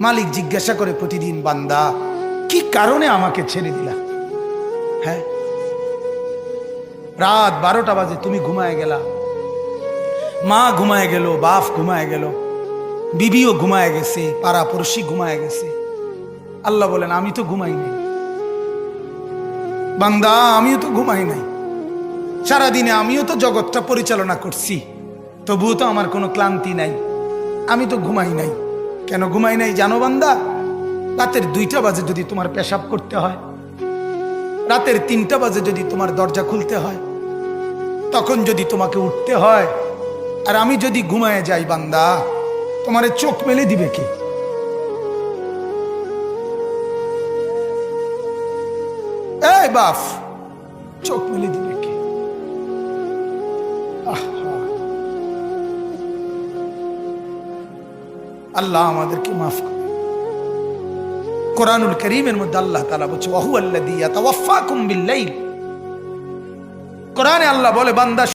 মালিক জিজ্ঞাসা করে প্রতিদিন, বান্দা কি কারণে আমাকে ছেড়ে দিলা? হ্যাঁ, রাত 12টা বাজে, তুমি ঘুমায় গেলা, মা ঘুমায় গেল, বাপ ঘুমায় গেল, বিবিও ঘুমায় গেছে, পাড়া পড়শি ঘুমায় গেছে। আল্লাহ বলেন, আমি তো ঘুমাই নাই বান্দা, আমিও তো ঘুমাই নাই। সারাদিনে আমিও তো জগৎটা পরিচালনা করছি, তবুও তো আমার কোনো ক্লান্তি নাই, আমি তো ঘুমাই নাই। কেন ঘুমাই নাই জানো বান্দা? রাতের 2টা বাজে যদি তোমার পেশাব করতে হয়, রাতের 3টা বাজে যদি তোমার দরজা খুলতে হয়, তখন যদি তোমাকে উঠতে হয়, আর আমি যদি ঘুমায় যাই বান্দা, তোমারে চোখ মেলে দিবে কে? এই বাপ, চোখ মেলে দিবে কে? আল্লাহ আমাদেরকে মাফ করে। কোরআনুল কারীমের মধ্যে আল্লাহ তাআলা বলছে, ওয়া হুয়াল্লাযী ইয়াতাওয়াফফাকুম বিল লাইল। কোরআনে আল্লাহ বলে, বান্দা